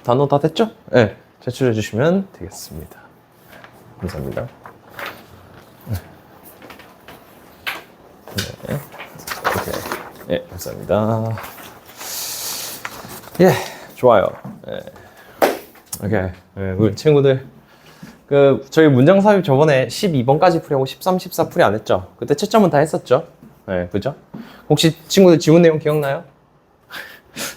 단어 다 됐죠? 네, 제출해 주시면 되겠습니다. 감사합니다. 네, 오케이. 네, 감사합니다. 예, 좋아요. 네. 오케이. 네, 우리 친구들. 저희 문장 삽입 저번에 12번까지 풀이하고 13, 14 풀이 안 했죠? 그때 채점은 다 했었죠? 네, 그죠? 혹시 친구들 지문 내용 기억나요?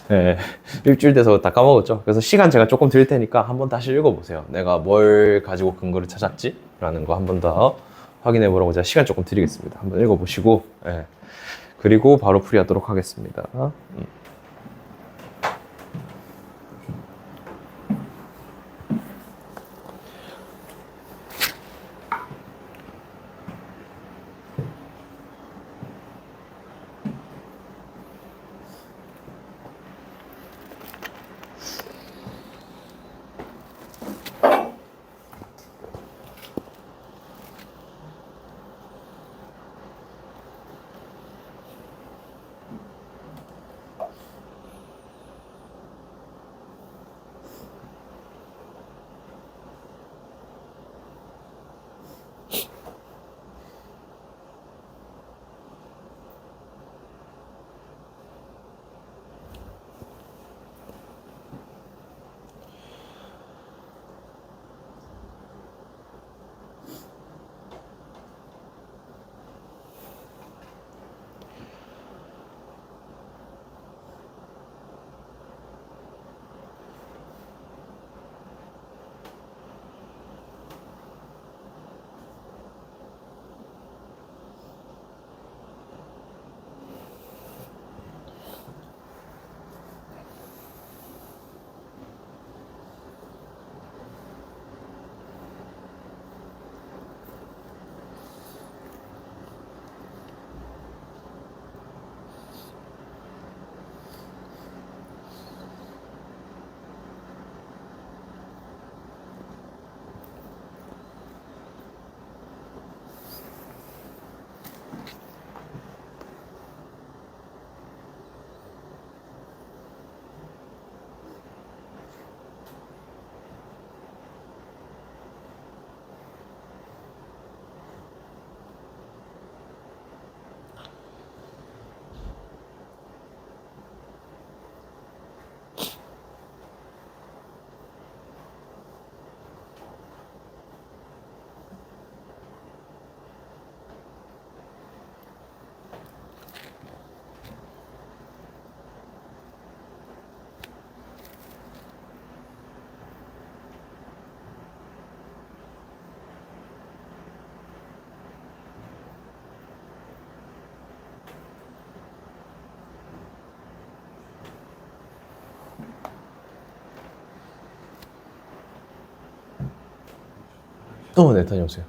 네, 일주일 돼서 다 까먹었죠? 그래서 시간 제가 조금 드릴 테니까 한번 다시 읽어보세요. 내가 뭘 가지고 근거를 찾았지? 라는 거 한 번 더 확인해 보라고 제가 시간 조금 드리겠습니다. 한번 읽어보시고, 네. 그리고 바로 풀이하도록 하겠습니다. 네, 다녀오세요.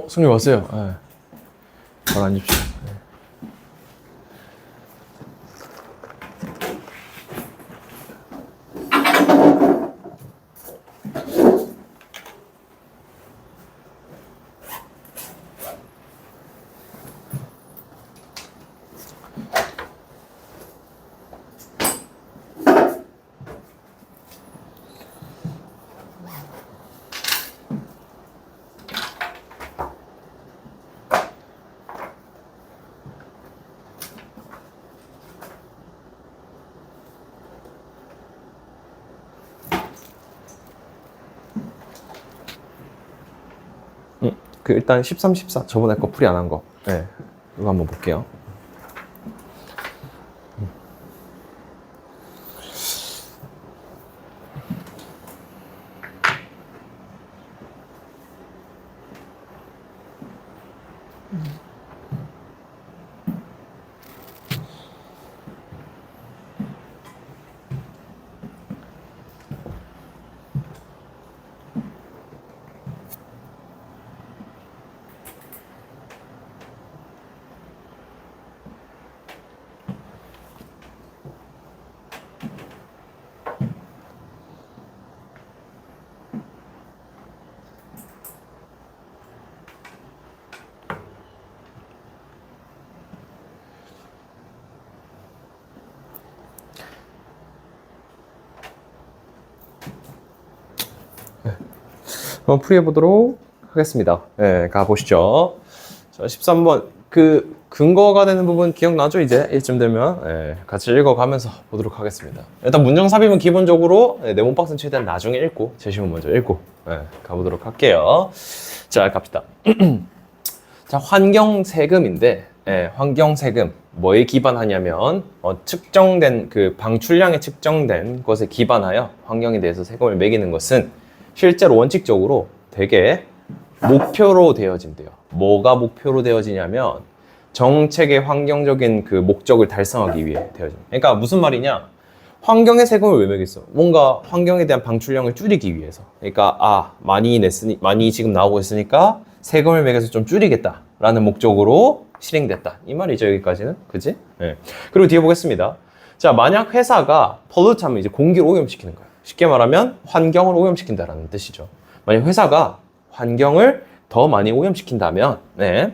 승리 왔어요. 네. 바로 앉읍시다. 네. 일단 13, 14 저번에 거 풀이 안 한 거. 네. 이거 한번 볼게요. 한번 풀이해보도록 하겠습니다. 네, 가보시죠. 자, 13번. 근거가 되는 부분 기억나죠? 이제 이쯤 되면. 네, 같이 읽어가면서 보도록 하겠습니다. 일단 문장 삽입은 기본적으로 네몬 박스는 최대한 나중에 읽고, 제시문 먼저 읽고, 네, 가보도록 할게요. 자, 갑시다. 자, 환경세금인데, 네, 환경세금. 뭐에 기반하냐면, 측정된, 방출량에 측정된 것에 기반하여 환경에 대해서 세금을 매기는 것은 실제로 원칙적으로 되게 목표로 되어진대요. 뭐가 목표로 되어지냐면 정책의 환경적인 목적을 달성하기 위해 되어집니다. 그러니까 무슨 말이냐? 환경에 세금을 왜 매겠어? 뭔가 환경에 대한 방출량을 줄이기 위해서. 그러니까 많이 지금 나오고 있으니까 세금을 매겨서 좀 줄이겠다라는 목적으로 실행됐다. 이 말이죠, 여기까지는. 그지? 네. 그리고 뒤에 보겠습니다. 자, 만약 회사가 폴루트하면 이제 공기를 오염시키는 거예요. 쉽게 말하면 환경을 오염시킨다라는 뜻이죠. 만약 회사가 환경을 더 많이 오염시킨다면 네,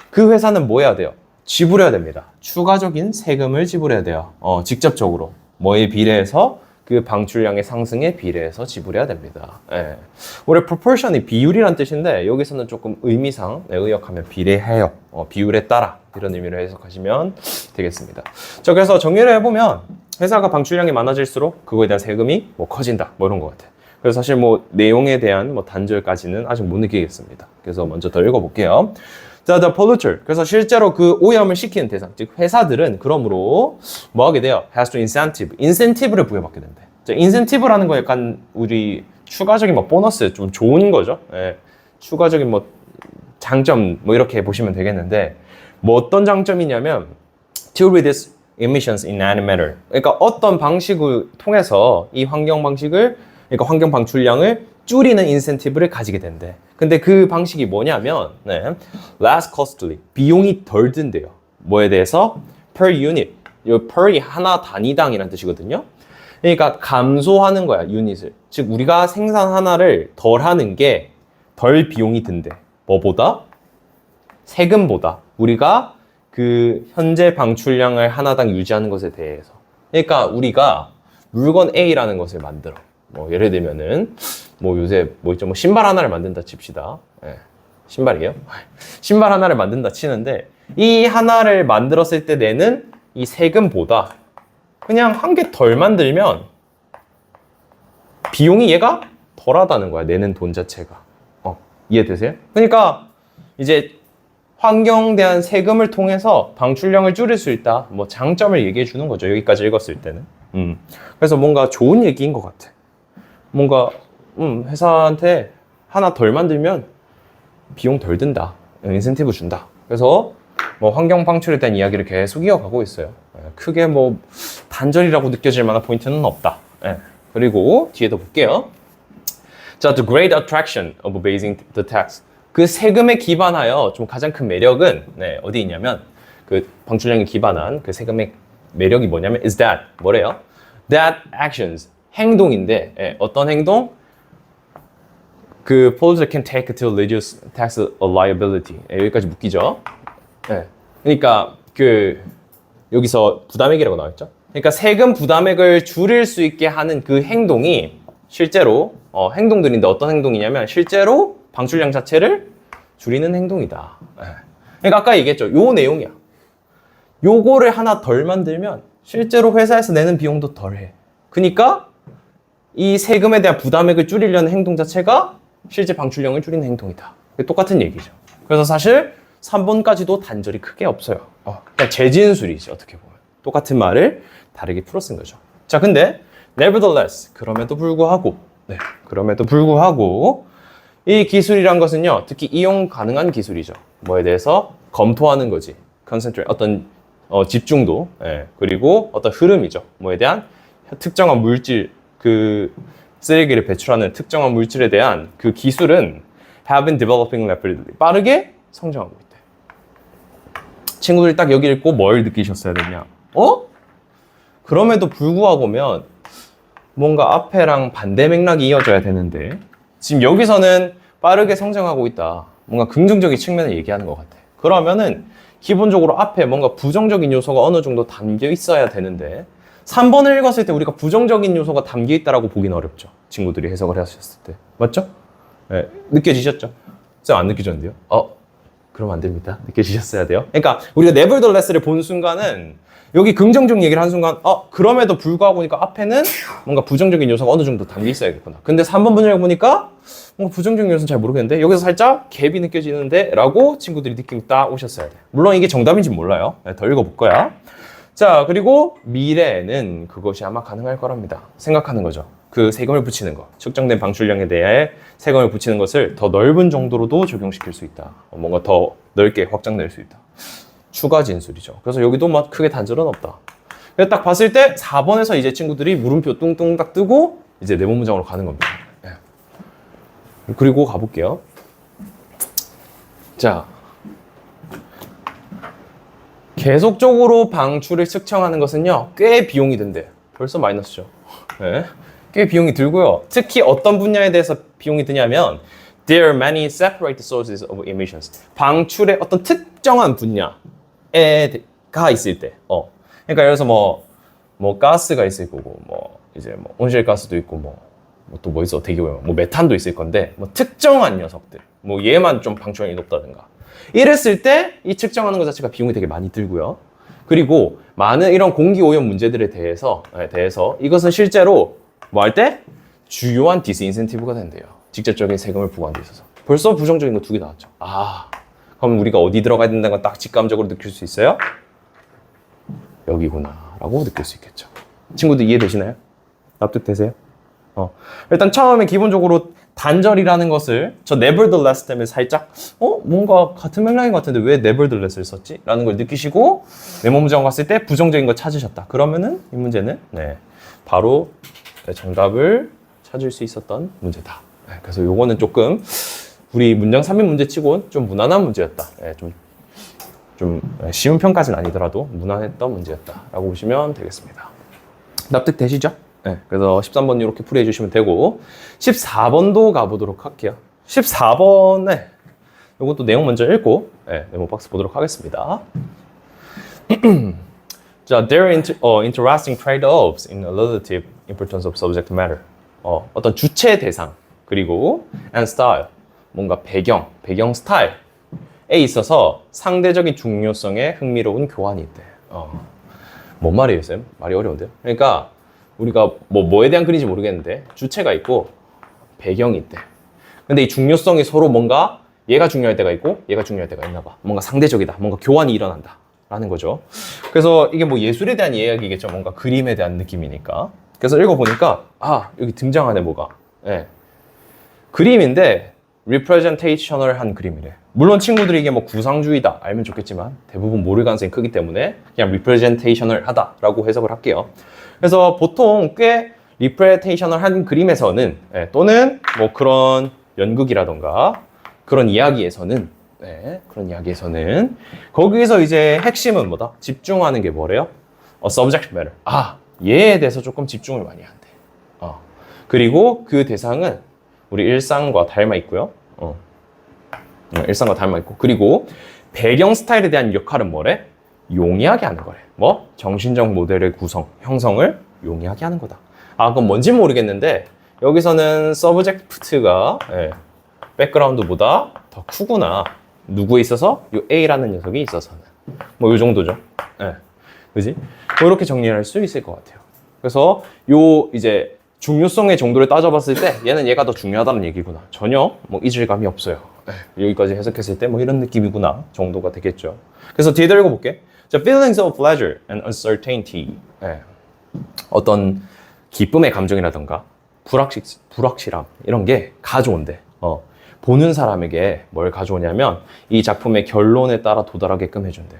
그 회사는 뭐 해야 돼요? 지불해야 됩니다. 추가적인 세금을 지불해야 돼요. 직접적으로. 뭐에 비례해서? 그 방출량의 상승에 비례해서 지불해야 됩니다. 네. 원래 proportion이 비율이란 뜻인데 여기서는 조금 의미상 의역하면 비례해요. 비율에 따라 이런 의미로 해석하시면 되겠습니다. 자, 그래서 정리를 해보면 회사가 방출량이 많아질수록 그거에 대한 세금이 커진다. 이런 것 같아요. 그래서 사실 내용에 대한 단절까지는 아직 못 느끼겠습니다. 그래서 먼저 더 읽어볼게요. 자, the polluter. 그래서 실제로 오염을 시키는 대상, 즉 회사들은 그러므로 뭐 하게 돼요? has to incentive를 부여받게 된대. 자, incentive라는 거 약간 우리 추가적인 보너스, 좀 좋은 거죠. 예. 추가적인 장점 이렇게 보시면 되겠는데 어떤 장점이냐면 to reduce emissions in any manner. 그러니까 어떤 방식을 통해서 이 환경 방출량을 줄이는 인센티브를 가지게 된대. 근데 그 방식이 뭐냐면 less costly, 비용이 덜 든대요. 뭐에 대해서? per unit. 이 per이 하나 단위당이라는 뜻이거든요. 그러니까 감소하는 거야, 유닛을. 즉 우리가 생산 하나를 덜 하는 게 덜 비용이 든대. 뭐보다? 세금보다. 우리가 현재 방출량을 하나당 유지하는 것에 대해서. 그러니까 우리가 물건 A라는 것을 만들어. 예를 들면은 요새 있죠? 신발 하나를 만든다 칩시다. 예, 신발이에요. 신발 하나를 만든다 치는데 이 하나를 만들었을 때 내는 이 세금보다 그냥 한 개 덜 만들면 비용이 얘가 덜하다는 거야. 내는 돈 자체가. 이해되세요? 그러니까 이제 환경에 대한 세금을 통해서 방출량을 줄일 수 있다. 장점을 얘기해 주는 거죠. 여기까지 읽었을 때는. 그래서 뭔가 좋은 얘기인 것 같아. 뭔가 회사한테 하나 덜 만들면 비용 덜 든다. 인센티브 준다. 그래서 환경 방출에 대한 이야기를 계속 이어가고 있어요. 크게 단절이라고 느껴질 만한 포인트는 없다. 그리고 뒤에도 볼게요. 자, the great attraction of basing the tax. 그 세금에 기반하여 좀 가장 큰 매력은 네, 어디 있냐면 그 방출량에 기반한 그 세금의 매력이 뭐냐면 is that 뭐래요? That actions 행동인데 예, 어떤 행동? 그 policy can take to reduce tax liability 예, 여기까지 묶이죠. 예, 그러니까 그 여기서 부담액이라고 나왔죠. 그러니까 세금 부담액을 줄일 수 있게 하는 그 행동이 실제로 행동들인데 어떤 행동이냐면 실제로 방출량 자체를 줄이는 행동이다. 예. 그러니까 아까 얘기했죠. 요 내용이야. 요거를 하나 덜 만들면 실제로 회사에서 내는 비용도 덜해. 그러니까 이 세금에 대한 부담액을 줄이려는 행동 자체가 실제 방출량을 줄이는 행동이다. 똑같은 얘기죠. 그래서 사실 3번까지도 단절이 크게 없어요. 그냥 재진술이지 어떻게 보면. 똑같은 말을 다르게 풀어 쓴 거죠. 자, 근데 nevertheless 그럼에도 불구하고 그럼에도 불구하고 이 기술이란 것은요 특히 이용 가능한 기술이죠. 뭐에 대해서 검토하는 거지. concentrate 어떤 집중도 그리고 어떤 흐름이죠. 뭐에 대한 특정한 물질 그 쓰레기를 배출하는 특정한 물질에 대한 그 기술은 have been developing rapidly 빠르게 성장하고 있대. 친구들이 딱 여기 읽고 뭘 느끼셨어야 되냐? 그럼에도 불구하고면 뭔가 앞에랑 반대 맥락이 이어져야 되는데 지금 여기서는 빠르게 성장하고 있다. 뭔가 긍정적인 측면을 얘기하는 것 같아. 그러면은 기본적으로 앞에 뭔가 부정적인 요소가 어느 정도 담겨 있어야 되는데 3번을 읽었을 때 우리가 부정적인 요소가 담겨 있다라고 보기는 어렵죠. 친구들이 해석을 하셨을 때. 맞죠? 네, 느껴지셨죠? 쌤 안 느껴졌는데요? 그럼 안 됩니다. 느껴지셨어야 돼요. 그러니까 우리가 nevertheless를 본 순간은 여기 긍정적 얘기를 한 순간 그럼에도 불구하고니까 앞에는 뭔가 부정적인 요소가 어느 정도 담겨 있어야겠구나. 근데 3번 문장을 보니까 뭔가 부정적인 요소는 잘 모르겠는데 여기서 살짝 갭이 느껴지는데 라고 친구들이 느낌이 딱 오셨어야 돼. 물론 이게 정답인지 몰라요. 더 읽어볼 거야. 자, 그리고 미래에는 그것이 아마 가능할 거랍니다. 생각하는 거죠. 그 세금을 붙이는 거. 측정된 방출량에 대해 세금을 붙이는 것을 더 넓은 정도로도 적용시킬 수 있다. 뭔가 더 넓게 확장될 수 있다. 추가 진술이죠. 그래서 여기도 막 크게 단절은 없다. 그래서 딱 봤을 때 4번에서 이제 친구들이 물음표 뚱뚱 딱 뜨고 이제 네모 문장으로 가는 겁니다. 네. 그리고 가볼게요. 자, 계속적으로 방출을 측정하는 것은요 꽤 비용이 든대요. 벌써 마이너스죠. 네. 꽤 비용이 들고요. 특히 어떤 분야에 대해서 비용이 드냐면 There are many separate sources of emissions. 방출의 어떤 특정한 분야가 있을 때, 그러니까 예를 들어서 뭐 가스가 있을 거고, 이제 온실가스도 있고, 또 뭐 있어 되게 뭐 메탄도 있을 건데, 뭐 특정한 녀석들, 뭐 얘만 좀 방출량이 높다든가. 이랬을 때 이 측정하는 것 자체가 비용이 되게 많이 들고요. 그리고 많은 이런 공기 오염 문제들에 대해서 이것은 실제로 뭐 할 때 주요한 디스인센티브가 된대요. 직접적인 세금을 부과하는 데 있어서. 벌써 부정적인 거 2개 나왔죠. 그럼 우리가 어디 들어가야 된다는 건 딱 직감적으로 느낄 수 있어요? 여기구나 라고 느낄 수 있겠죠. 친구들 이해되시나요? 납득되세요? 일단 처음에 기본적으로 단절이라는 것을 저 nevertheless 때문에 살짝 뭔가 같은 맥락인 것 같은데 왜 nevertheless를 썼지? 라는 걸 느끼시고 네모 문장 갔을 때 부정적인 걸 찾으셨다. 그러면은 이 문제는 바로 정답을 찾을 수 있었던 문제다. 그래서 요거는 조금 우리 문장 3인 문제 치고는 좀 무난한 문제였다. 좀 쉬운 편까지는 아니더라도 무난했던 문제였다라고 보시면 되겠습니다. 납득되시죠? 그래서 13번 이렇게 풀이해 주시면 되고 14번도 가보도록 할게요. 14번에 이것도 내용 먼저 읽고 메모 박스 보도록 하겠습니다. 자, there are interesting trade-offs in relative importance of subject matter. 어떤 주체 대상 그리고 and style 뭔가 배경 스타일에 있어서 상대적인 중요성에 흥미로운 교환이 있대. 뭔 말이에요, 쌤? 말이 어려운데요? 그러니까 우리가 뭐에 대한 글인지 모르겠는데 주체가 있고 배경이 있대. 근데 이 중요성이 서로 뭔가 얘가 중요할 때가 있고 얘가 중요할 때가 있나 봐. 뭔가 상대적이다. 뭔가 교환이 일어난다. 라는 거죠. 그래서 이게 뭐 예술에 대한 이야기겠죠. 뭔가 그림에 대한 느낌이니까. 그래서 읽어보니까 여기 등장하네 뭐가. 그림인데 representational한 그림이래. 물론 친구들이 이게 뭐 구상주의다 알면 좋겠지만 대부분 모를 가능성이 크기 때문에 그냥 representational하다라고 해석을 할게요. 그래서 보통 꽤 representational한 그림에서는 또는 뭐 그런 연극이라던가 그런 이야기에서는 그런 이야기에서는 거기서 이제 핵심은 뭐다? 집중하는 게 뭐래요? subject matter. 얘에 대해서 조금 집중을 많이 한대. 그리고 그 대상은 우리 일상과 닮아 있고요. 일상과 닮아 있고, 그리고 배경 스타일에 대한 역할은 뭐래? 용이하게 하는 거래. 뭐? 정신적 모델의 구성, 형성을 용이하게 하는 거다. 그건 뭔지 모르겠는데 여기서는 subject가 백그라운드보다 더 크구나. 누구에 있어서? 요 A라는 녀석이 있어서는. 뭐 요 정도죠. 그지? 뭐 이렇게 정리를 할 수 있을 것 같아요. 그래서 요 이제 중요성의 정도를 따져봤을 때 얘는 얘가 더 중요하다는 얘기구나. 전혀 뭐 이질감이 없어요. 여기까지 해석했을 때 뭐 이런 느낌이구나 정도가 되겠죠. 그래서 뒤에 읽어볼게. 자, feelings of pleasure and uncertainty. 어떤 기쁨의 감정이라던가 불확실함 이런 게 가져온대. 보는 사람에게 뭘 가져오냐면 이 작품의 결론에 따라 도달하게끔 해준대.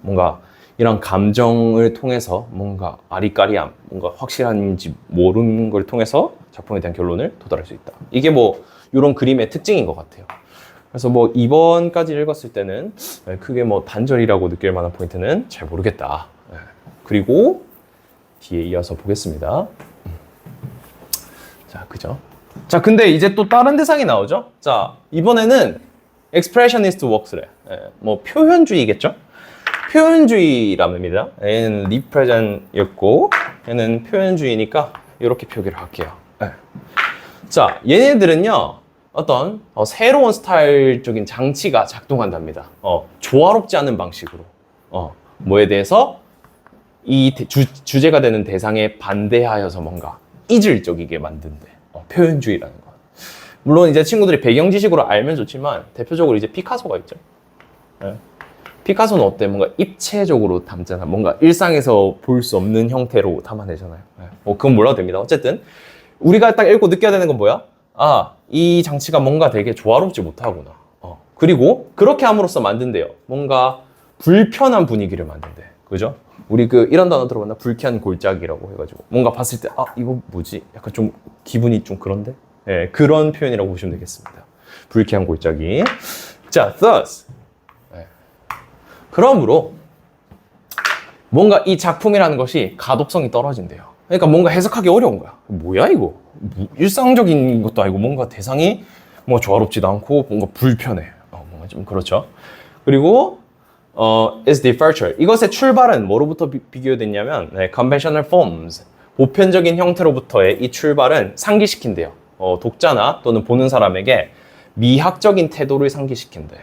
뭔가 이런 감정을 통해서 뭔가 아리까리함, 뭔가 확실한지 모르는 걸 통해서 작품에 대한 결론을 도달할 수 있다. 이게 뭐 이런 그림의 특징인 것 같아요. 그래서 뭐 2번까지 읽었을 때는 크게 뭐 단절이라고 느낄 만한 포인트는 잘 모르겠다. 그리고 뒤에 이어서 보겠습니다. 자, 그죠? 자, 근데 이제 또 다른 대상이 나오죠? 자, 이번에는 expressionist works래. 뭐 표현주의겠죠? 표현주의랍니다. 얘는 represent였고 얘는 표현주의니까 이렇게 표기를 할게요. 자, 얘네들은요 어떤 새로운 스타일적인 장치가 작동한답니다. 조화롭지 않은 방식으로 뭐에 대해서 이 주제가 되는 대상에 반대하여서 뭔가 이질적이게 만든대. 표현주의라는 거. 물론 이제 친구들이 배경 지식으로 알면 좋지만 대표적으로 이제 피카소가 있죠. 피카소는 어때? 뭔가 입체적으로 담잖아. 뭔가 일상에서 볼 수 없는 형태로 담아내잖아요. 그건 몰라도 됩니다. 어쨌든 우리가 딱 읽고 느껴야 되는 건 뭐야? 이 장치가 뭔가 되게 조화롭지 못하구나. 그리고 그렇게 함으로써 만든대요. 뭔가 불편한 분위기를 만든대. 그죠? 우리 이런 단어 들어봤나? 불쾌한 골짜기라고 해가지고 뭔가 봤을 때 이거 뭐지? 약간 좀 기분이 좀 그런데? 그런 표현이라고 보시면 되겠습니다. 불쾌한 골짜기. 자, thus. 그러므로 뭔가 이 작품이라는 것이 가독성이 떨어진대요. 그러니까 뭔가 해석하기 어려운 거야. 뭐야 이거? 일상적인 것도 아니고 뭔가 대상이 뭐 조화롭지도 않고 뭔가 불편해. 뭔가 좀 그렇죠. 그리고 is departure. 이것의 출발은 뭐로부터 비교됐냐면 conventional forms. 보편적인 형태로부터의 이 출발은 상기시킨대요. 독자나 또는 보는 사람에게 미학적인 태도를 상기시킨대.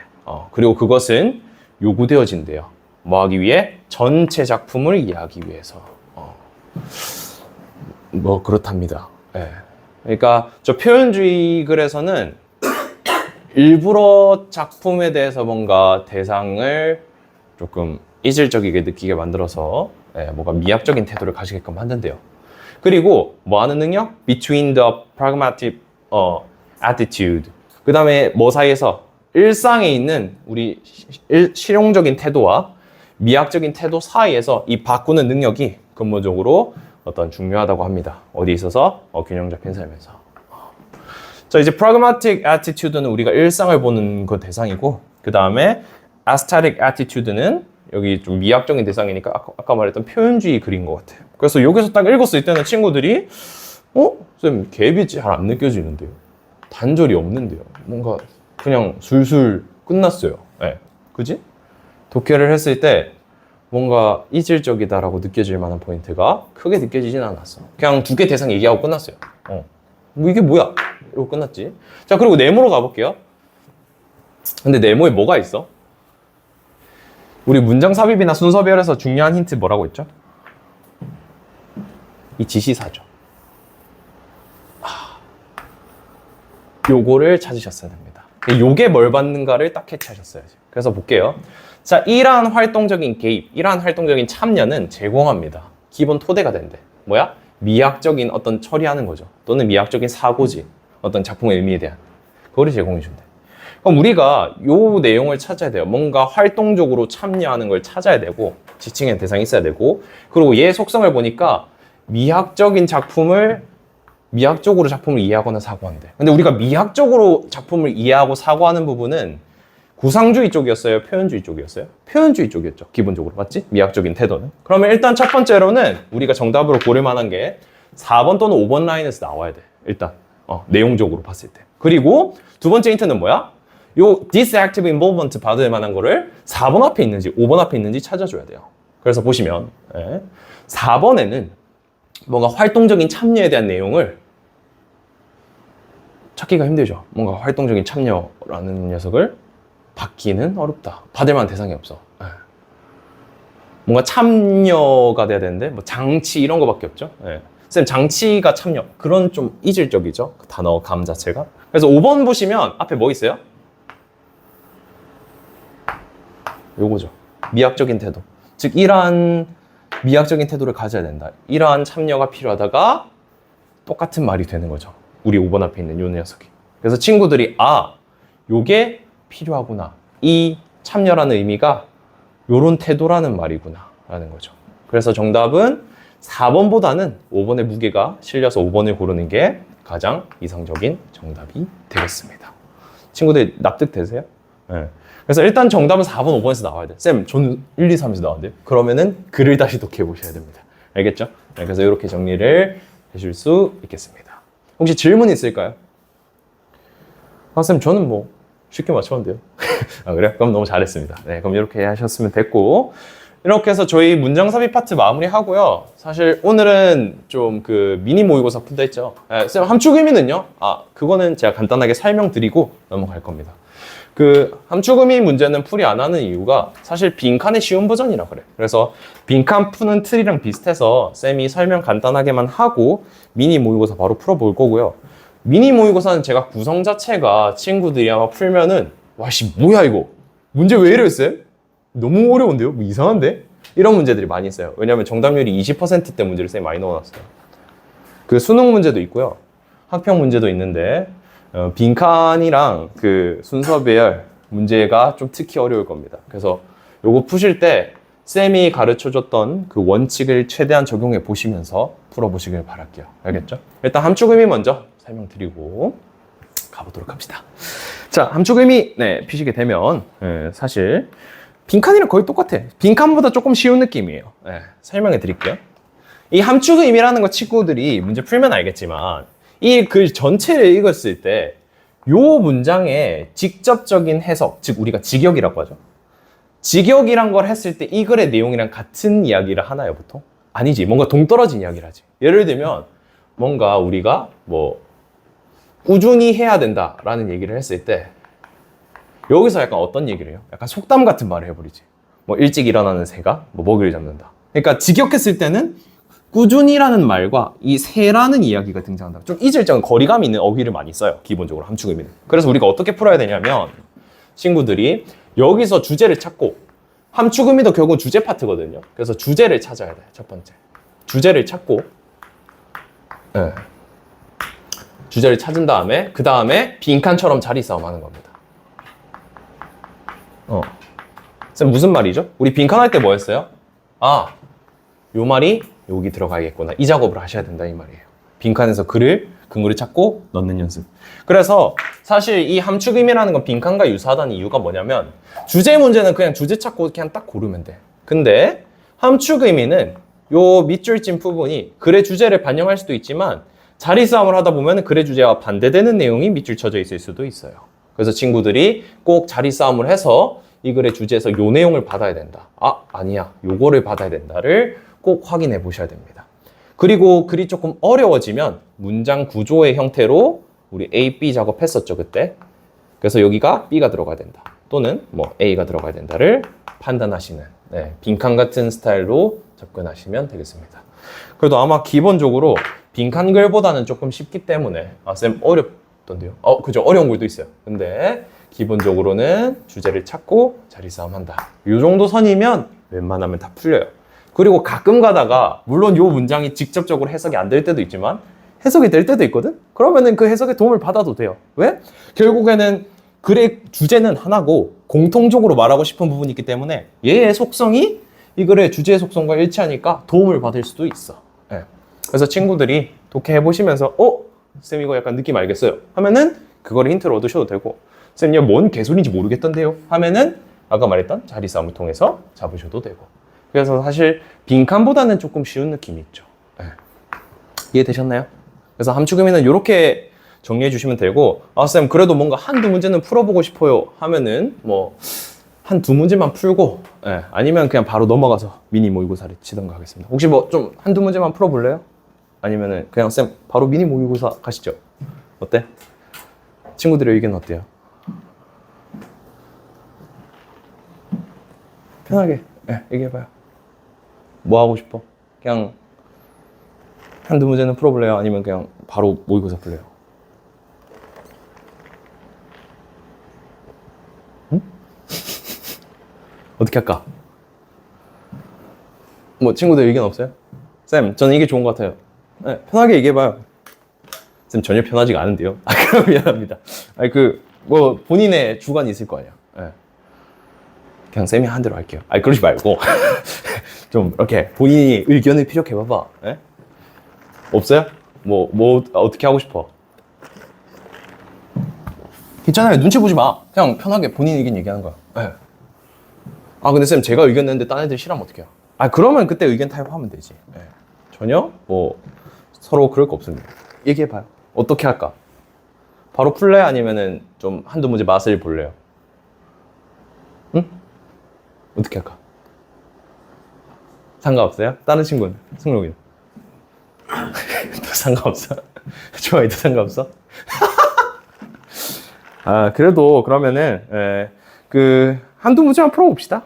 그리고 그것은 요구되어진대요. 뭐 하기 위해? 전체 작품을 이해하기 위해서. 뭐 그렇답니다. 그러니까 저 표현주의 글에서는 일부러 작품에 대해서 뭔가 대상을 조금 이질적이게 느끼게 만들어서 뭔가 미학적인 태도를 가지게끔 만든대요. 그리고 뭐 하는 능력? Between the pragmatic attitude. 그 다음에 뭐 사이에서? 일상에 있는 우리 실용적인 태도와 미학적인 태도 사이에서 이 바꾸는 능력이 근본적으로 어떤 중요하다고 합니다. 어디 있어서? 균형 잡힌 삶에서. 자, 이제 pragmatic attitude는 우리가 일상을 보는 그 대상이고, 그 다음에 aesthetic attitude는 여기 좀 미학적인 대상이니까 아까 말했던 표현주의 글인 것 같아요. 그래서 여기서 딱 읽었을 때는 친구들이 쌤 갭이 잘 안 느껴지는데요. 단절이 없는데요. 뭔가 그냥 술술 끝났어요. 그지? 독해를 했을 때 뭔가 이질적이다라고 느껴질 만한 포인트가 크게 느껴지진 않았어. 그냥 두 개 대상 얘기하고 끝났어요. 뭐 이게 뭐야? 이러고 끝났지. 자, 그리고 네모로 가볼게요. 근데 네모에 뭐가 있어? 우리 문장 삽입이나 순서별에서 중요한 힌트 뭐라고 했죠? 이 지시사죠. 요거를 찾으셨어야 됩니다. 요게 뭘 받는가를 딱 캐치하셨어야죠. 그래서 볼게요. 자, 이러한 활동적인 개입, 이러한 활동적인 참여는 제공합니다. 기본 토대가 된대. 뭐야? 미학적인 어떤 처리하는 거죠. 또는 미학적인 사고지. 어떤 작품의 의미에 대한. 그거를 제공해 준대. 그럼 우리가 요 내용을 찾아야 돼요. 뭔가 활동적으로 참여하는 걸 찾아야 되고, 지칭의 대상이 있어야 되고, 그리고 얘 속성을 보니까 미학적인 작품을 미학적으로 작품을 이해하거나 사고한대. 근데 우리가 미학적으로 작품을 이해하고 사고하는 부분은 구상주의 쪽이었어요? 표현주의 쪽이었어요? 표현주의 쪽이었죠. 기본적으로. 맞지? 미학적인 태도는. 그러면 일단 첫 번째로는 우리가 정답으로 고를 만한 게 4번 또는 5번 라인에서 나와야 돼. 일단 내용적으로 봤을 때. 그리고 두 번째 힌트는 뭐야? 요 this active involvement 받을 만한 거를 4번 앞에 있는지 5번 앞에 있는지 찾아줘야 돼요. 그래서 보시면 4번에는 뭔가 활동적인 참여에 대한 내용을 찾기가 힘들죠. 뭔가 활동적인 참여라는 녀석을 받기는 어렵다. 받을 만한 대상이 없어. 뭔가 참여가 돼야 되는데 뭐 장치 이런 거밖에 없죠. 쌤 장치가 참여 그런 좀 이질적이죠. 그 단어 감 자체가. 그래서 5번 보시면 앞에 뭐 있어요? 요거죠. 미학적인 태도. 즉 이러한 미학적인 태도를 가져야 된다. 이러한 참여가 필요하다가 똑같은 말이 되는 거죠. 우리 5번 앞에 있는 요 녀석이. 그래서 친구들이 요게 필요하구나. 이 참여라는 의미가 요런 태도라는 말이구나 라는 거죠. 그래서 정답은 4번보다는 5번의 무게가 실려서 5번을 고르는 게 가장 이상적인 정답이 되겠습니다. 친구들 납득되세요? 네. 그래서 일단 정답은 4번, 5번에서 나와야 돼. 쌤, 저는 1, 2, 3에서 나왔는데요. 그러면은 글을 다시 독해 보셔야 됩니다. 알겠죠? 네, 그래서 이렇게 정리를 해줄 수 있겠습니다. 혹시 질문 있을까요? 쌤, 저는 뭐 쉽게 맞췄는데요. 그래요? 그럼 너무 잘했습니다. 네, 그럼 이렇게 하셨으면 됐고, 이렇게 해서 저희 문장 삽입 파트 마무리하고요. 사실 오늘은 좀 그 미니 모의고사 푼다 했죠. 쌤, 함축 의미는요? 그거는 제가 간단하게 설명드리고 넘어갈 겁니다. 그 함축 의미 문제는 풀이 안 하는 이유가 사실 빈칸의 쉬운 버전이라 그래. 그래서 빈칸 푸는 틀이랑 비슷해서 쌤이 설명 간단하게만 하고 미니 모의고사 바로 풀어볼 거고요. 미니 모의고사는 제가 구성 자체가 친구들이 아마 풀면은 와씨 뭐야 이거 문제 왜 이래 쌤? 너무 어려운데요? 뭐 이상한데? 이런 문제들이 많이 있어요. 왜냐면 정답률이 20%대 문제를 쌤이 많이 넣어놨어요. 그 수능 문제도 있고요. 학평 문제도 있는데 빈칸이랑 그 순서 배열 문제가 좀 특히 어려울 겁니다. 그래서 요거 푸실 때 쌤이 가르쳐줬던 그 원칙을 최대한 적용해 보시면서 풀어보시길 바랄게요. 알겠죠? 일단 함축 의미 먼저 설명드리고 가보도록 합시다. 자, 함축 의미 피시게 되면 사실 빈칸이랑 거의 똑같아. 빈칸보다 조금 쉬운 느낌이에요. 설명해 드릴게요. 이 함축 의미라는 거 친구들이 문제 풀면 알겠지만 이 글 전체를 읽었을 때 요 문장의 직접적인 해석, 즉 우리가 직역이라고 하죠. 직역이란 걸 했을 때 이 글의 내용이랑 같은 이야기를 하나요, 보통? 아니지. 뭔가 동떨어진 이야기를 하지. 예를 들면 뭔가 우리가 뭐 꾸준히 해야 된다라는 얘기를 했을 때 여기서 약간 어떤 얘기를 해요? 약간 속담 같은 말을 해버리지. 뭐 일찍 일어나는 새가 뭐 먹이를 잡는다. 그러니까 직역했을 때는 꾸준히라는 말과 이 새라는 이야기가 등장한다. 좀 이질적인 거리감이 있는 어휘를 많이 써요. 기본적으로 함축 의미는. 그래서 우리가 어떻게 풀어야 되냐면 친구들이 여기서 주제를 찾고 함축 의미도 결국은 주제 파트거든요. 그래서 주제를 찾아야 돼요. 첫 번째. 주제를 찾고 주제를 찾은 다음에 그 다음에 빈칸처럼 자리 싸움 하는 겁니다. 쌤 무슨 말이죠? 우리 빈칸 할 때 뭐 했어요? 요 말이 여기 들어가야겠구나. 이 작업을 하셔야 된다 이 말이에요. 빈칸에서 근거를 찾고 넣는 연습. 그래서 사실 이 함축 의미라는 건 빈칸과 유사하다는 이유가 뭐냐면 주제 문제는 그냥 주제 찾고 그냥 딱 고르면 돼. 근데 함축 의미는 요 밑줄 찐 부분이 글의 주제를 반영할 수도 있지만 자리 싸움을 하다 보면 글의 주제와 반대되는 내용이 밑줄 쳐져 있을 수도 있어요. 그래서 친구들이 꼭 자리 싸움을 해서 이 글의 주제에서 요 내용을 받아야 된다. 아니야. 요거를 받아야 된다를 꼭 확인해 보셔야 됩니다. 그리고 글이 조금 어려워지면 문장 구조의 형태로 우리 A, B 작업했었죠, 그때. 그래서 여기가 B가 들어가야 된다. 또는 뭐 A가 들어가야 된다를 판단하시는 빈칸 같은 스타일로 접근하시면 되겠습니다. 그래도 아마 기본적으로 빈칸 글보다는 조금 쉽기 때문에 쌤 어렵던데요? 그죠. 어려운 글도 있어요. 근데 기본적으로는 주제를 찾고 자리 싸움 한다. 이 정도 선이면 웬만하면 다 풀려요. 그리고 가끔 가다가 물론 이 문장이 직접적으로 해석이 안 될 때도 있지만 해석이 될 때도 있거든? 그러면은 그 해석에 도움을 받아도 돼요. 왜? 결국에는 글의 주제는 하나고 공통적으로 말하고 싶은 부분이 있기 때문에 얘의 속성이 이 글의 주제의 속성과 일치하니까 도움을 받을 수도 있어. 그래서 친구들이 독해 해보시면서 쌤 이거 약간 느낌 알겠어요 하면은 그거를 힌트를 얻으셔도 되고 쌤 이거 뭔 개소리인지 모르겠던데요 하면은 아까 말했던 자리 싸움을 통해서 잡으셔도 되고 그래서 사실 빈칸보다는 조금 쉬운 느낌이 있죠. 네. 이해되셨나요? 그래서 함축의미는 이렇게 정리해 주시면 되고 쌤 그래도 뭔가 한두 문제는 풀어보고 싶어요 하면은 뭐 한두 문제만 풀고 아니면 그냥 바로 넘어가서 미니 모의고사를 치던가 하겠습니다. 혹시 뭐 좀 한두 문제만 풀어볼래요? 아니면은 그냥 쌤 바로 미니 모의고사 가시죠. 어때? 친구들의 의견 어때요? 편하게 얘기해봐요. 뭐 하고 싶어? 그냥 한두 문제는 풀어볼래요? 아니면 그냥 바로 모의고사 풀래요? 응? 어떻게 할까? 뭐 친구들 의견 없어요? 쌤, 저는 이게 좋은 것 같아요. 편하게 얘기해봐요. 쌤 전혀 편하지가 않은데요. 그럼 미안합니다. 뭐 본인의 주관이 있을 거 아니야. 그냥 쌤이 한 대로 할게요. 그러지 말고 좀 이렇게 본인이 의견을 피력해봐봐. 없어요? 뭐 어떻게 하고 싶어? 괜찮아요. 눈치 보지 마. 그냥 편하게 본인 의견 얘기하는 거야. 근데 쌤 제가 의견 냈는데 딴 애들 싫어하면 어떡해요? 그러면 그때 의견 타협하면 되지. 전혀 뭐 서로 그럴 거 없습니다. 얘기해봐요. 어떻게 할까? 바로 풀래? 아니면은 좀 한두 문제 맛을 볼래요? 응? 어떻게 할까? 상관없어요? 다른 친구는? 승록이는? 또 상관없어? 좋아해도 상관없어? 그래도 그러면은 한두 문제만 풀어봅시다.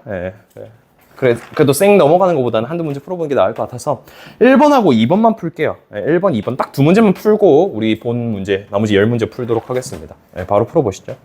그래도 쌩 넘어가는 것보다는 한두 문제 풀어보는 게 나을 것 같아서 1번하고 2번만 풀게요. 1번, 2번 딱 두 문제만 풀고 우리 본 문제, 나머지 10문제 풀도록 하겠습니다. 바로 풀어보시죠.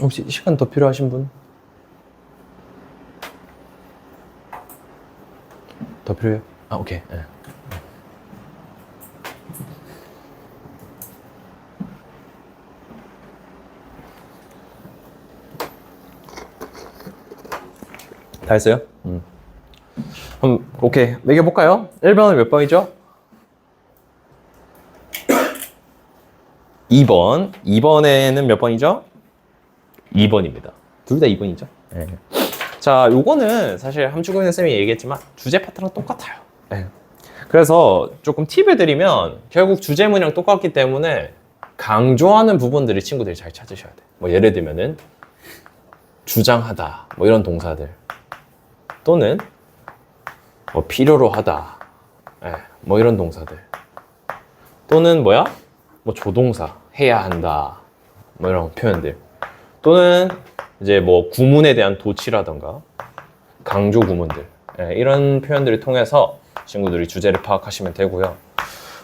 혹시 시간 더 필요하신 분? 더 필요해요? 아, 오케이. 네. 다 했어요? 그럼 오케이. 매겨볼까요? 1번은 몇 번이죠? 2번. 2번에는 몇 번이죠? 2번입니다. 둘 다 2번이죠? 네. 자, 요거는 사실 함축근의 쌤이 얘기했지만 주제 파트랑 똑같아요. 네. 그래서 조금 팁을 드리면 결국 주제문이랑 똑같기 때문에 강조하는 부분들이 친구들이 잘 찾으셔야 돼. 뭐 예를 들면은 주장하다, 뭐 이런 동사들 또는 뭐 필요로 하다, 네. 뭐 이런 동사들 또는 뭐야? 뭐 조동사, 해야 한다, 뭐 이런 표현들 또는 이제 뭐 구문에 대한 도치라던가 강조 구문들, 예, 이런 표현들을 통해서 친구들이 주제를 파악하시면 되고요.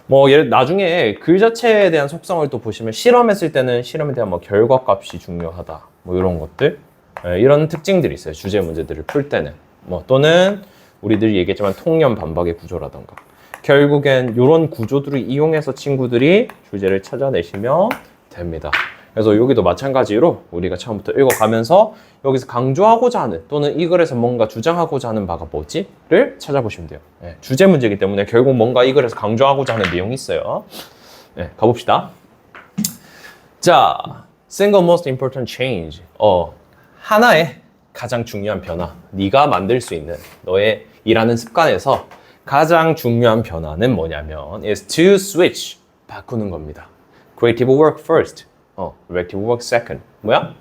뭐 나중에 글 자체에 대한 속성을 또 보시면 실험했을 때는 실험에 대한 뭐 결과값이 중요하다, 뭐 이런 것들, 예, 이런 특징들이 있어요. 주제 문제들을 풀 때는 뭐 또는 우리들이 얘기했지만 통념 반박의 구조라던가 결국엔 이런 구조들을 이용해서 친구들이 주제를 찾아내시면 됩니다. 그래서 여기도 마찬가지로 우리가 처음부터 읽어가면서 여기서 강조하고자 하는 또는 이 글에서 뭔가 주장하고자 하는 바가 뭐지?를 찾아보시면 돼요. 네, 주제 문제이기 때문에 결국 뭔가 이 글에서 강조하고자 하는 내용이 있어요. 네, 가봅시다. 자, single most important change. 하나의 가장 중요한 변화. 네가 만들 수 있는 너의 일하는 습관에서 가장 중요한 변화는 뭐냐면 is to switch. 바꾸는 겁니다. creative work first. reactive work second. 뭐야?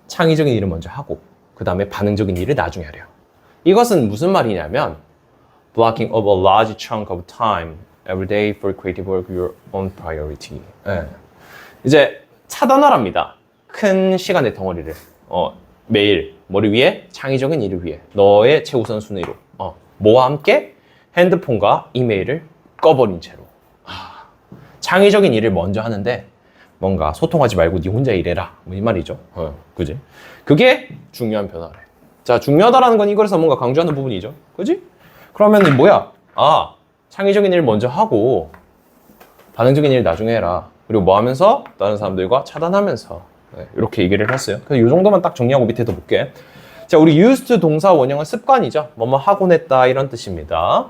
창의적인 일을 먼저 하고 그 다음에 반응적인 일을 나중에 하래요. 이것은 무슨 말이냐면 blocking of a large chunk of time every day for creative work your own priority. 네. 이제 차단하랍니다. 큰 시간의 덩어리를 매일 뭐를 위해? 창의적인 일을 위해 너의 최우선 순위로 뭐와 함께? 핸드폰과 이메일을 꺼버린 채로 창의적인 일을 먼저 하는데 뭔가 소통하지 말고 네 혼자 일해라, 뭐 이 말이죠. 그지? 그게 중요한 변화래. 자, 중요하다라는 건 이거에서 뭔가 강조하는 부분이죠. 그지? 그러면 뭐야? 창의적인 일 먼저 하고 반응적인 일 나중에 해라. 그리고 뭐 하면서? 다른 사람들과 차단하면서, 네, 이렇게 얘기를 했어요. 그래서 이 정도만 딱 정리하고 밑에도 볼게. 자, 우리 used to 동사 원형은 습관이죠. 뭐뭐 하곤 했다, 이런 뜻입니다.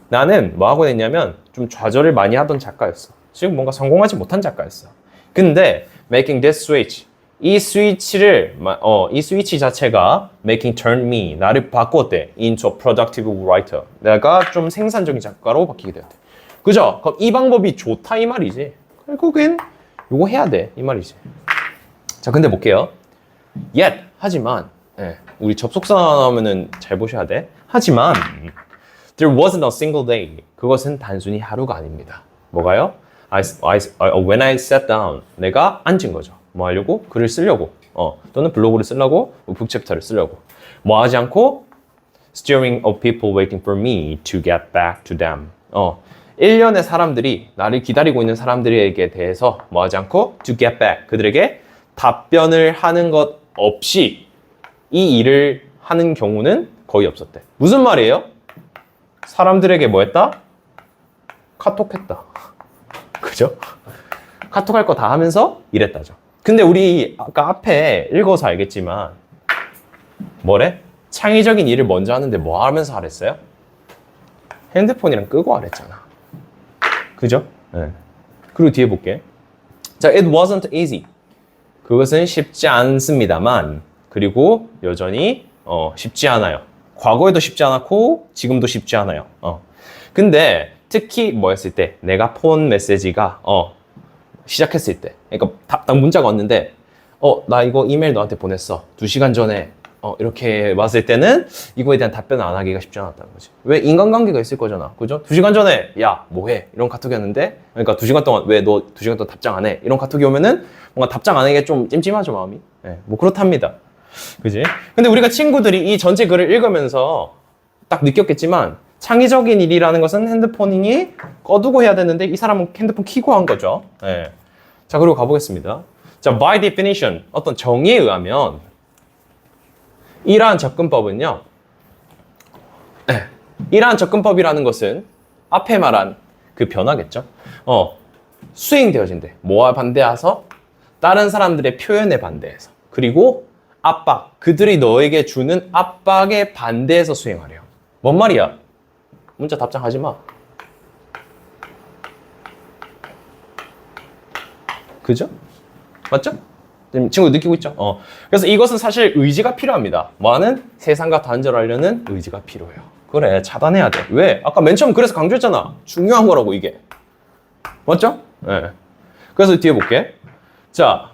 나는 뭐 하곤 했냐면 좀 좌절을 많이 하던 작가였어. 즉 뭔가 성공하지 못한 작가였어. 근데 making this switch, 이 스위치 자체가 making turn me, 나를 바꿨대 into a productive writer. 내가 좀 생산적인 작가로 바뀌게 되었대. 그죠? 그럼 이 방법이 좋다 이 말이지. 결국엔 요거 해야 돼 이 말이지. 자, 근데 볼게요. yet, 하지만, 예, 우리 접속사 나오면은 잘 보셔야 돼. 하지만 there wasn't a single day. 그것은 단순히 하루가 아닙니다. 뭐가요? when I sat down, 내가 앉은 거죠. 뭐 하려고? 글을 쓰려고. 또는 블로그를 쓰려고, 북 챕터를 쓰려고. 뭐 하지 않고? Steering of people waiting for me to get back to them. 1년의 사람들이, 나를 기다리고 있는 사람들에게 대해서 뭐 하지 않고? To get back. 그들에게 답변을 하는 것 없이 이 일을 하는 경우는 거의 없었대. 무슨 말이에요? 사람들에게 뭐 했다? 카톡했다. 그죠? 카톡 할 거 다 하면서 일했다죠. 근데 우리 아까 앞에 읽어서 알겠지만 뭐래? 창의적인 일을 먼저 하는데 뭐 하면서 하랬어요? 핸드폰이랑 끄고 하랬잖아. 그죠? 네. 그리고 뒤에 볼게. 자, it wasn't easy. 그것은 쉽지 않습니다만, 그리고 여전히 쉽지 않아요. 과거에도 쉽지 않았고 지금도 쉽지 않아요. 근데 특히 뭐 했을 때, 내가 폰 메시지가 시작했을 때, 그러니까 딱 문자가 왔는데 나 이거 이메일 너한테 보냈어 2시간 전에 이렇게 왔을 때는 이거에 대한 답변을 안 하기가 쉽지 않았다는 거지. 왜? 인간관계가 있을 거잖아. 그죠? 2시간 전에 야 뭐해? 이런 카톡이었는데, 그러니까 2시간 동안 왜 너 2시간 동안 답장 안 해? 이런 카톡이 오면은 뭔가 답장 안 하기가 좀 찜찜하죠, 마음이. 네, 뭐 그렇답니다. 그지? 근데 우리가 친구들이 이 전체 글을 읽으면서 딱 느꼈겠지만 창의적인 일이라는 것은 핸드폰이 꺼두고 해야 되는데 이 사람은 핸드폰 켜고 한 거죠. 네. 자, 그리고 가보겠습니다. 자, by definition, 어떤 정의에 의하면 이러한 접근법은요. 이러한 접근법이라는 것은 앞에 말한 그 변화겠죠. 수행되어진대. 뭐와 반대해서? 다른 사람들의 표현에 반대해서. 그리고 압박, 그들이 너에게 주는 압박에 반대해서 수행하래요. 뭔 말이야? 문자 답장하지 마. 그죠? 맞죠? 친구 느끼고 있죠? 그래서 이것은 사실 의지가 필요합니다. 뭐하는? 세상과 단절하려는 의지가 필요해요. 그래, 차단해야 돼. 왜? 아까 맨 처음 그래서 강조했잖아. 중요한 거라고, 이게. 맞죠? 네. 그래서 뒤에 볼게. 자,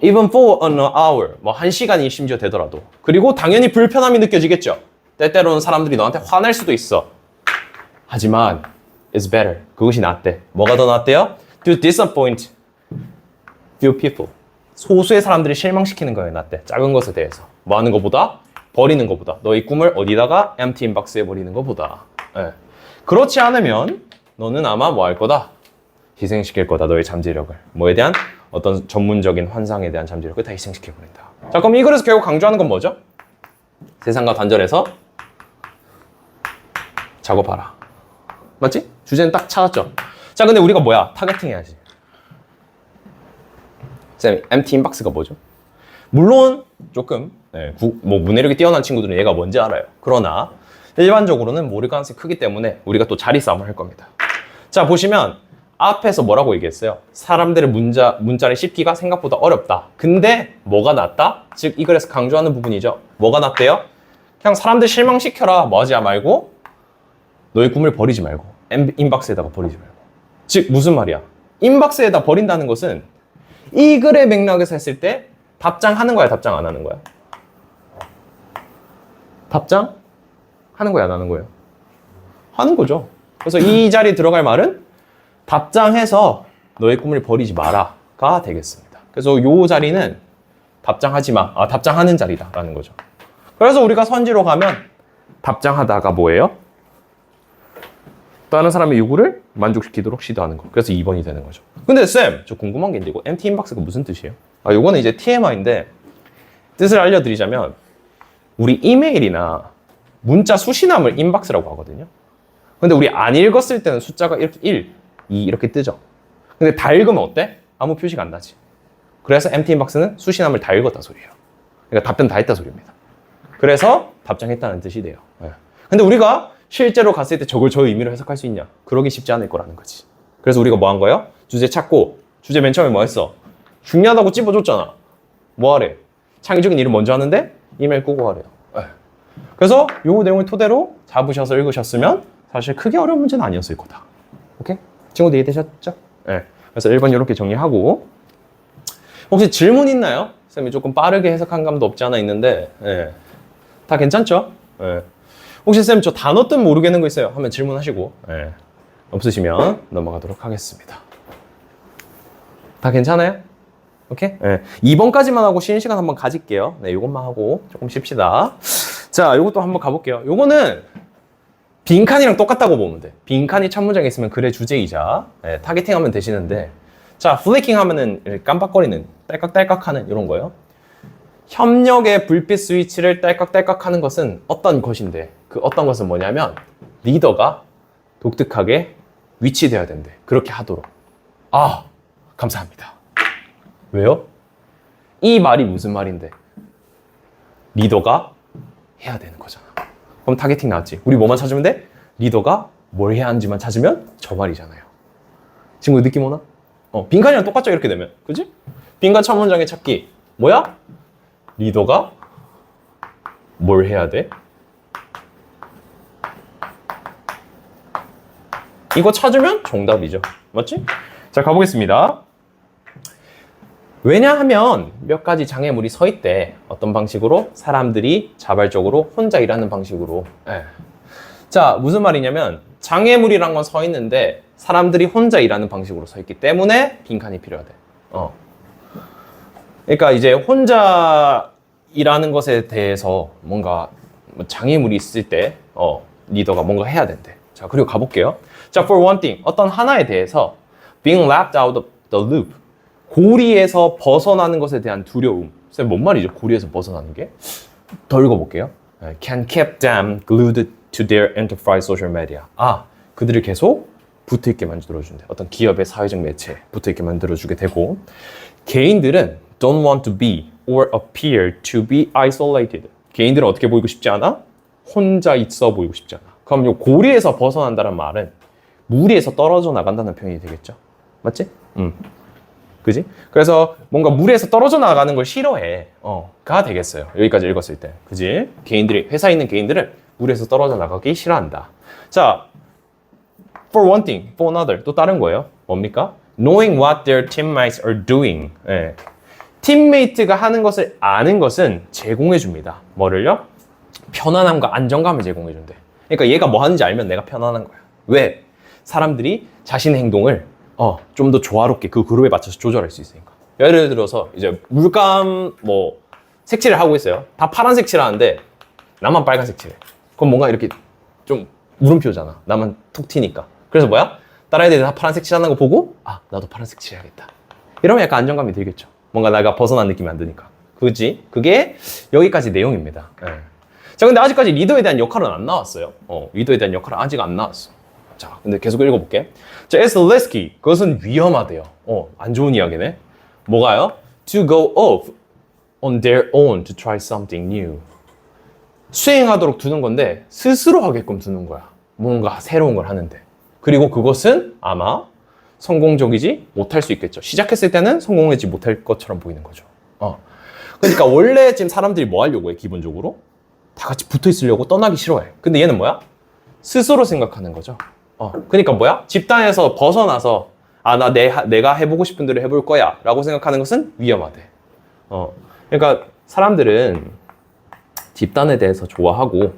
even for an hour, 뭐 1시간이 심지어 되더라도. 그리고 당연히 불편함이 느껴지겠죠. 때때로는 사람들이 너한테 화낼 수도 있어. 하지만 it's better. 그것이 낫대. 뭐가 더 낫대요? To disappoint few people. 소수의 사람들이 실망시키는 거에 낫대. 작은 것에 대해서. 뭐 하는 것보다? 버리는 것보다. 너의 꿈을 어디다가? empty inbox에 버리는 것보다. 네. 그렇지 않으면 너는 아마 뭐 할 거다? 희생시킬 거다. 너의 잠재력을. 뭐에 대한? 어떤 전문적인 환상에 대한 잠재력을 다 희생시켜버린다. 자, 그럼 이 글에서 결국 강조하는 건 뭐죠? 세상과 단절해서 작업하라. 맞지? 주제는 딱 찾았죠? 자, 근데 우리가 뭐야? 타겟팅 해야지. 쌤, empty inbox가 뭐죠? 물론 조금 뭐 문해력이 뛰어난 친구들은 얘가 뭔지 알아요. 그러나 일반적으로는 모를 가능성이 크기 때문에 우리가 또 자리 싸움을 할 겁니다. 자, 보시면 앞에서 뭐라고 얘기했어요? 사람들의 문자를 씹기가 생각보다 어렵다. 근데 뭐가 낫다? 즉 이 글에서 강조하는 부분이죠. 뭐가 낫대요? 그냥 사람들 실망시켜라. 뭐 하지 말고 너의 꿈을 버리지 말고 인박스에다가 버리지 말고. 즉 무슨 말이야? 인박스에다 버린다는 것은 이 글의 맥락에서 했을 때 답장하는 거야, 답장 안 하는 거야? 답장? 하는 거야, 안 하는 거예요? 하는 거죠. 그래서 이 자리에 들어갈 말은 답장해서 너의 꿈을 버리지 마라가 되겠습니다. 그래서 이 자리는 답장하지 마. 답장하는 자리다라는 거죠. 그래서 우리가 선지로 가면 답장하다가 뭐예요? 다른 사람의 요구를 만족시키도록 시도하는 거. 그래서 2번이 되는 거죠. 근데 쌤, 저 궁금한 게 있는데 이거 empty inbox가 무슨 뜻이에요? 요거는 이제 TMI인데 뜻을 알려드리자면 우리 이메일이나 문자 수신함을 인박스라고 하거든요. 근데 우리 안 읽었을 때는 숫자가 이렇게 1, 2 이렇게 뜨죠. 근데 다 읽으면 어때? 아무 표시가 안 나지. 그래서 empty inbox는 수신함을 다 읽었다 소리예요. 그러니까 답변 다 했다 소리입니다. 그래서 답장했다는 뜻이 돼요. 근데 우리가 실제로 갔을 때 저걸 저 의미로 해석할 수 있냐? 그러기 쉽지 않을 거라는 거지. 그래서 우리가 뭐 한 거예요? 주제 찾고 주제 맨 처음에 뭐 했어? 중요하다고 찝어줬잖아. 뭐 하래? 창의적인 일을 먼저 하는데 이메일 끄고 하래요. 그래서 요 내용을 토대로 잡으셔서 읽으셨으면 사실 크게 어려운 문제는 아니었을 거다. 오케이? 친구들 이해되셨죠? 네. 그래서 1번 이렇게 정리하고 혹시 질문 있나요? 쌤이 조금 빠르게 해석한 감도 없지 않아 있는데 다 괜찮죠? 혹시 쌤 저 단어 뜻 모르겠는 거 있어요? 하면 질문하시고 없으시면 넘어가도록 하겠습니다. 다 괜찮아요? 오케이? 2번까지만 하고 쉬는 시간 한번 가질게요. 이것만 하고 조금 쉽시다. 자, 이것도 한번 가볼게요. 요거는 빈칸이랑 똑같다고 보면 돼. 빈칸이 첫 문장에 있으면 글의 주제이자 타겟팅 하면 되시는데 자, 플리킹 하면은 깜빡거리는 딸깍딸깍 하는 이런 거예요. 협력의 불빛 스위치를 딸깍딸깍 하는 것은 어떤 것인데 그 어떤 것은 뭐냐면 리더가 독특하게 위치되어야 된대. 그렇게 하도록. 감사합니다. 왜요? 이 말이 무슨 말인데? 리더가 해야 되는 거잖아. 그럼 타겟팅 나왔지. 우리 뭐만 찾으면 돼? 리더가 뭘 해야 하는지만 찾으면 저 말이잖아요. 친구 느낌 오나? 빈칸이랑 똑같죠, 이렇게 되면. 그지? 빈칸 첫 문장의 찾기. 뭐야? 리더가 뭘 해야 돼? 이거 찾으면 정답이죠. 맞지? 자, 가보겠습니다. 왜냐하면 몇 가지 장애물이 서 있대. 어떤 방식으로? 사람들이 자발적으로 혼자 일하는 방식으로. 자, 무슨 말이냐면 장애물이란 건 서 있는데 사람들이 혼자 일하는 방식으로 서 있기 때문에 빈칸이 필요하대. 그러니까 이제 혼자 일하는 것에 대해서 뭔가 장애물이 있을 때 리더가 뭔가 해야 된대. 자, 그리고 가볼게요. 자, for one thing, 어떤 하나에 대해서 being left out of the loop, 고리에서 벗어나는 것에 대한 두려움. 쌤, 뭔 말이죠? 고리에서 벗어나는 게? 더 읽어볼게요. Can keep them glued to their enterprise social media. 그들을 계속 붙어있게 만들어준대. 어떤 기업의 사회적 매체에 붙어있게 만들어주게 되고, 개인들은 don't want to be or appear to be isolated. 개인들은 어떻게 보이고 싶지 않아? 혼자 있어 보이고 싶지 않아. 그럼 요 고리에서 벗어난다는 말은 무리에서 떨어져 나간다는 표현이 되겠죠. 맞지? 그지? 그래서 뭔가 무리에서 떨어져 나가는 걸 싫어해. 가 되겠어요. 여기까지 읽었을 때. 그지? 개인들이, 회사에 있는 개인들은 무리에서 떨어져 나가기 싫어한다. 자, for one thing, for another. 또 다른 거예요. 뭡니까? Knowing what their teammates are doing. 예. 팀메이트가 하는 것을 아는 것은 제공해 줍니다. 뭐를요? 편안함과 안정감을 제공해 준대. 그러니까 얘가 뭐 하는지 알면 내가 편안한 거야. 왜? 사람들이 자신의 행동을 좀 더 조화롭게 그 그룹에 맞춰서 조절할 수 있으니까. 예를 들어서 이제 물감 뭐 색칠을 하고 있어요. 다 파란색 칠하는데 나만 빨간색 칠해. 그럼 뭔가 이렇게 좀 물음표잖아. 나만 툭 튀니까. 그래서 뭐야? 다른 애들이 다 파란색 칠하는 거 보고 나도 파란색 칠해야겠다. 이러면 약간 안정감이 들겠죠. 뭔가 내가 벗어난 느낌이 안 드니까. 그지? 그게 여기까지 내용입니다. 네. 자, 근데 아직까지 리더에 대한 역할은 안 나왔어요. 리더에 대한 역할은 아직 안 나왔어. 자, 근데 계속 읽어볼게. 자, it's risky. 그것은 위험하대요. 안 좋은 이야기네. 뭐가요? To go off on their own to try something new. 수행하도록 두는 건데 스스로 하게끔 두는 거야. 뭔가 새로운 걸 하는데. 그리고 그것은 아마 성공적이지 못할 수 있겠죠. 시작했을 때는 성공하지 못할 것처럼 보이는 거죠. 그러니까 원래 지금 사람들이 뭐 하려고 해, 기본적으로? 다 같이 붙어 있으려고 떠나기 싫어해. 근데 얘는 뭐야? 스스로 생각하는 거죠. 그러니까 뭐야? 집단에서 벗어나서 내가 해보고 싶은 대로 해볼 거야 라고 생각하는 것은 위험하대. 그러니까 사람들은 집단에 대해서 좋아하고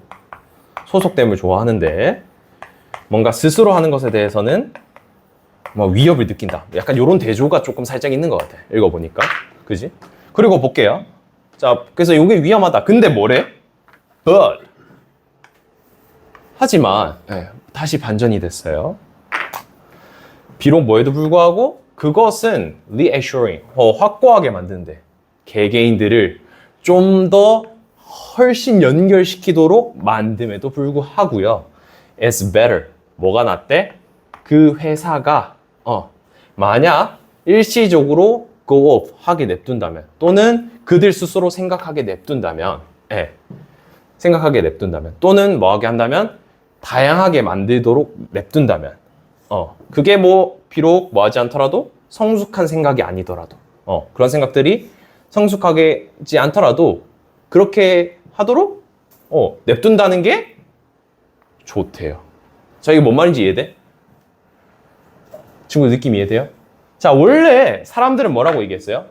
소속됨을 좋아하는데 뭔가 스스로 하는 것에 대해서는 뭐 위협을 느낀다. 약간 이런 대조가 조금 살짝 있는 것 같아. 읽어보니까. 그지? 그리고 볼게요. 자, 그래서 이게 위험하다. 근데 뭐래? But 하지만 다시 반전이 됐어요. 비록 뭐에도 불구하고 그것은 reassuring, 확고하게 만드는데 개개인들을 좀 더 훨씬 연결시키도록 만듦에도 불구하고요. It's better. 뭐가 낫대? 그 회사가 만약 일시적으로 go off 하게 냅둔다면 또는 그들 스스로 생각하게 냅둔다면 생각하게 냅둔다면 또는 뭐 하게 한다면 다양하게 만들도록 냅둔다면 그게 뭐 비록 뭐 하지 않더라도 성숙한 생각이 아니더라도 그런 생각들이 성숙하지 않더라도 그렇게 하도록 냅둔다는 게 좋대요. 자, 이게 뭔 말인지 이해돼? 친구 느낌 이해돼요? 자, 원래 사람들은 뭐라고 얘기했어요?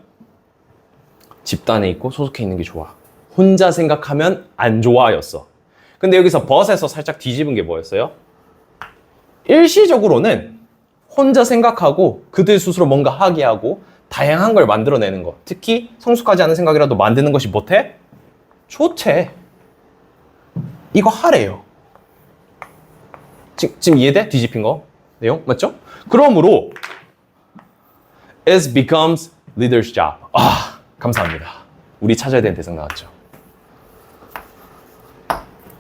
집단에 있고 소속해 있는 게 좋아. 혼자 생각하면 안 좋아였어. 근데 여기서 벗에서 살짝 뒤집은 게 뭐였어요? 일시적으로는 혼자 생각하고 그들 스스로 뭔가 하게 하고 다양한 걸 만들어내는 거. 특히 성숙하지 않은 생각이라도 만드는 것이 못해? 좋대. 이거 하래요. 지금 이해돼? 뒤집힌 거? 내용? 맞죠? 그러므로 it becomes leader's job. 감사합니다. 우리 찾아야 되는 대상 나왔죠.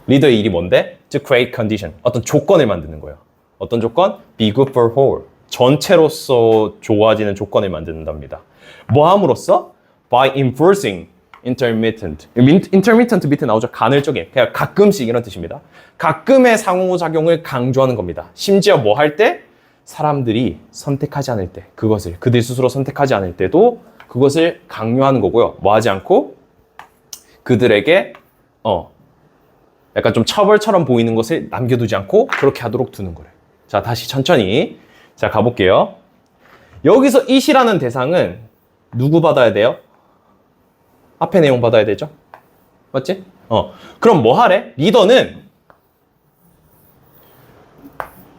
리더의 일이 뭔데? To create condition. 어떤 조건을 만드는 거예요. 어떤 조건? Be good for whole. 전체로서 좋아지는 조건을 만든답니다. 뭐 함으로써? By enforcing intermittent. intermittent 밑에 나오죠. 간헐적인. 그냥 가끔씩 이런 뜻입니다. 가끔의 상호작용을 강조하는 겁니다. 심지어 뭐 할 때? 사람들이 선택하지 않을 때, 그것을 그들 스스로 선택하지 않을 때도 그것을 강요하는 거고요. 뭐 하지 않고 그들에게 약간 좀 처벌처럼 보이는 것을 남겨두지 않고 그렇게 하도록 두는 거래요. 자, 다시 천천히 자 가볼게요. 여기서 it이라는 대상은 누구 받아야 돼요? 앞에 내용 받아야 되죠? 맞지? 그럼 뭐 하래? 리더는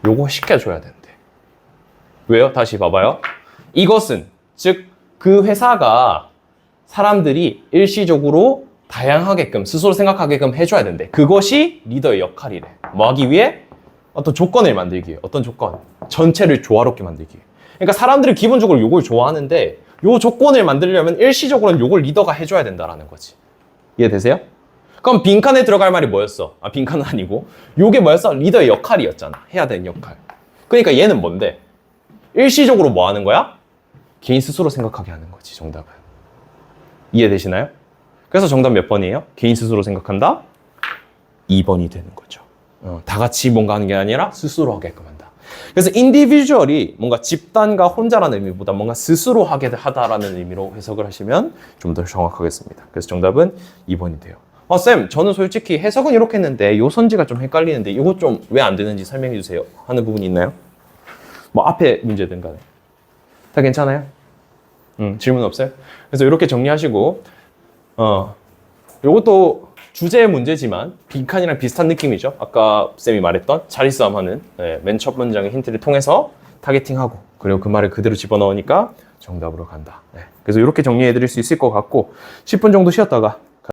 요거 시켜줘야 된대. 왜요? 다시 봐봐요. 이것은 즉 그 회사가 사람들이 일시적으로 다양하게끔 스스로 생각하게끔 해줘야 된대. 그것이 리더의 역할이래. 뭐 하기 위해? 어떤 조건을 만들기 위해. 어떤 조건? 전체를 조화롭게 만들기 위해. 그러니까 사람들은 기본적으로 요걸 좋아하는데 요 조건을 만들려면 일시적으로는 요걸 리더가 해줘야 된다라는 거지. 이해되세요? 그럼 빈칸에 들어갈 말이 뭐였어? 아, 빈칸은 아니고 요게 뭐였어? 리더의 역할이었잖아. 해야 되는 역할. 그러니까 얘는 뭔데? 일시적으로 뭐 하는 거야? 개인 스스로 생각하게 하는 거지, 정답은. 이해되시나요? 그래서 정답 몇 번이에요? 개인 스스로 생각한다? 2번이 되는 거죠. 다 같이 뭔가 하는 게 아니라 스스로 하게끔 한다. 그래서 인디비주얼이 뭔가 집단과 혼자라는 의미보다 뭔가 스스로 하게 하다라는 의미로 해석을 하시면 좀 더 정확하겠습니다. 그래서 정답은 2번이 돼요. 쌤, 저는 솔직히 해석은 이렇게 했는데 요 선지가 좀 헷갈리는데 이거 좀 왜 안 되는지 설명해 주세요 하는 부분이 있나요? 뭐 앞에 문제든 간에 다 괜찮아요? 질문 없어요? 그래서 이렇게 정리하시고 요것도 주제의 문제지만 빈칸이랑 비슷한 느낌이죠. 아까 쌤이 말했던 자리싸움하는 맨 첫 문장의 힌트를 통해서 타겟팅하고 그리고 그 말을 그대로 집어넣으니까 정답으로 간다. 그래서 이렇게 정리해 드릴 수 있을 것 같고 10분 정도 쉬었다가